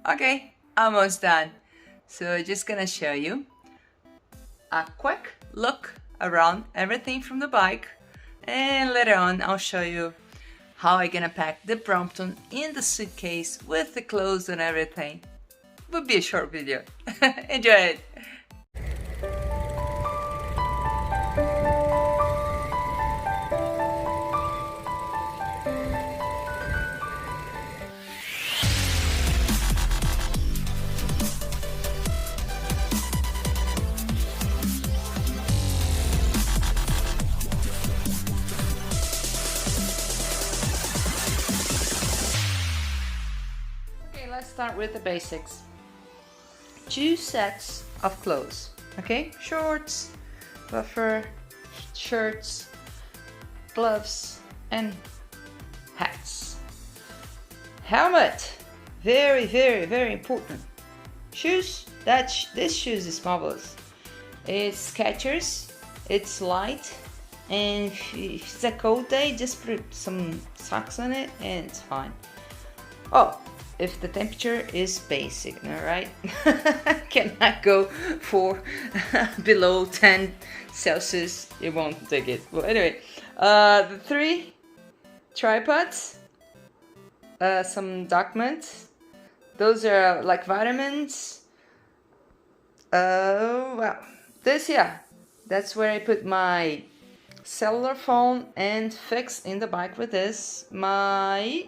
Okay, almost done. So just gonna show you a quick look around everything from the bike, and later on I'll show you how I'm gonna pack the Brompton in the suitcase with the clothes and everything. Will be a short video. Enjoy it! Let's start with the basics. 2 sets of clothes, okay? Shorts, puffer, shirts, gloves, and hats. Helmet, very, very, very important. Shoes, this shoes is marvelous. It's Skechers, it's light, and if it's a cold day, just put some socks on it and it's fine. Oh, if the temperature is basic, alright? Cannot go for below 10 Celsius, it won't take it. Well, anyway, the 3 tripods, some documents, those are like vitamins. Well, this, yeah, that's where I put my cellular phone and fix in the bike with this. My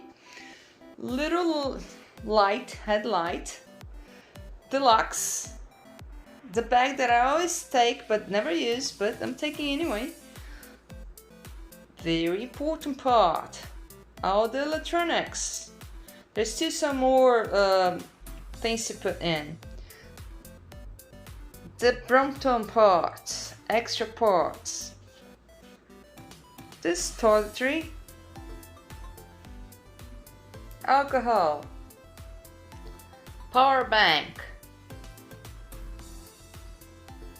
little headlight, deluxe, the bag that I always take but never use, but I'm taking anyway. Very important part, all the electronics. There's still some more things to put in. The Brompton parts, extra parts. This toiletry, alcohol, power bank,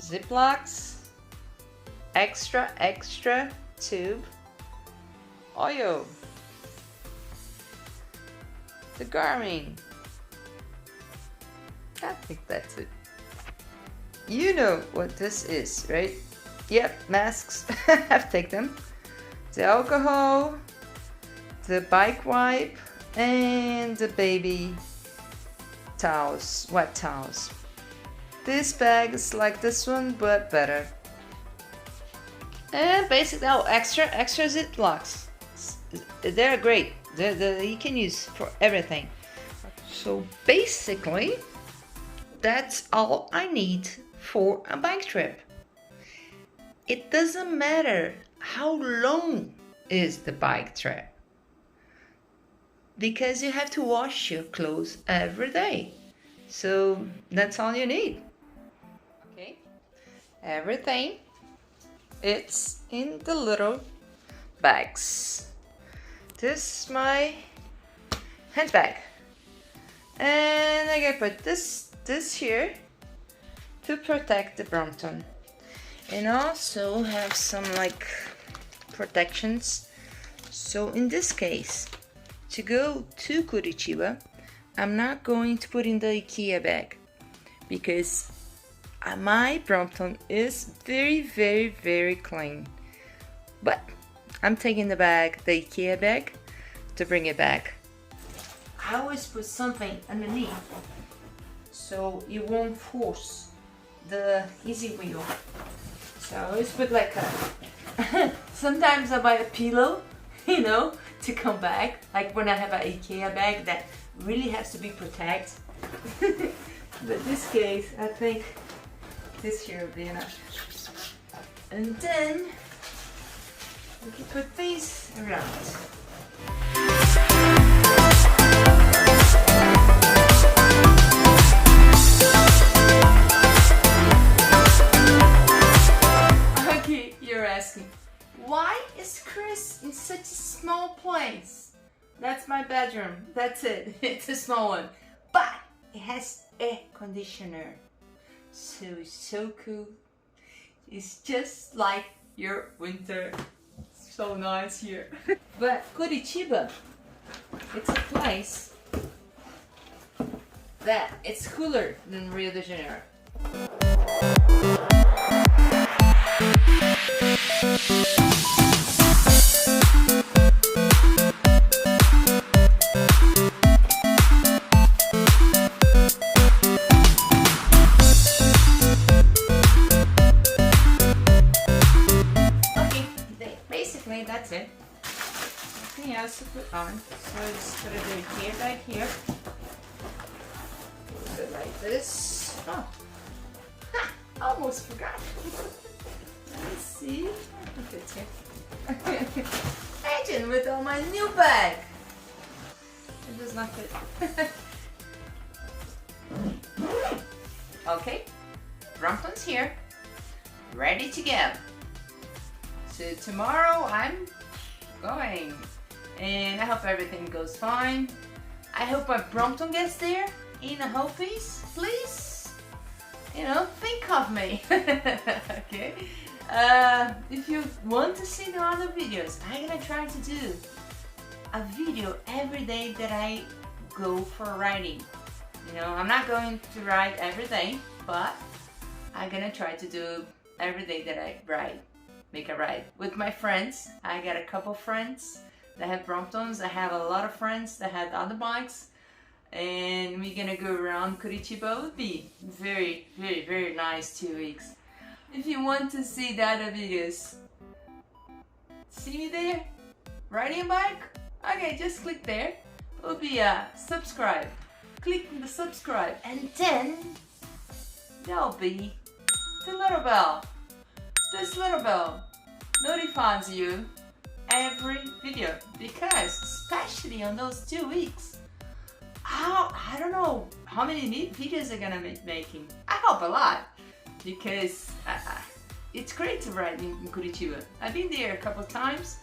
Ziplocs, extra tube, oil, the Garmin. I think that's it. You know what this is, right? Yep, masks. I've taken them. The alcohol, the bike wipe, and the baby towels, wet towels. This bag is like this one, but better. And basically, extra Ziplocs. They're great. You can use for everything. So basically, that's all I need for a bike trip. It doesn't matter how long is the bike trip, because you have to wash your clothes every day. So that's all you need. Okay, everything, it's in the little bags. This is my handbag, and I gotta put this here to protect the Brompton, and also have some like protections. So in this case, to go to Curitiba, I'm not going to put in the Ikea bag, because my Brompton is very, very, very clean. But I'm taking the Ikea bag, to bring it back. I always put something underneath, so you won't force the EasyWheel. So I always put like a, sometimes I buy a pillow, you know, to come back, like when I have an Ikea bag that really has to be protected. But this case, I think this here will be enough. And then we can put these around. Okay, you're asking, why is Chris in such a small place? That's my bedroom, that's it. It's a small one, but it has air conditioner, so it's so cool. It's just like your winter. So nice here. But Curitiba, it's a place that it's cooler than Rio de Janeiro. Basically that's it. Nothing else to put on. So I just put it in here, right here. Put it like this. Oh, ha, almost forgot. Let me see. If it's here. Imagine with all my new bag. It does not fit. Okay, Brompton's here, ready to go. So tomorrow I'm going, and I hope everything goes fine. I hope my Brompton gets there in a whole piece. Please, you know, think of me. Okay. If you want to see the other videos, I'm gonna try to do a video every day that I go for riding. You know, I'm not going to ride every day, but I'm gonna try to do every day that I ride. Make a ride with my friends. I got a couple friends that have Bromptons. I have a lot of friends that had other bikes, and we're gonna go around Curitiba. It would be very, very, very nice 2 weeks. If you want to see the other videos, see me there riding a bike. Okay, just click there. It will be a subscribe. Click the subscribe, and then there'll be the little bell. This little bell notifies you every video, because especially on those 2 weeks, I don't know how many videos I'm gonna be making. I hope a lot, because it's great to ride in Curitiba. I've been there a couple of times.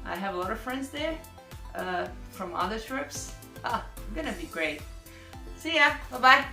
I have a lot of friends there from other trips. Gonna be great. See ya, bye bye.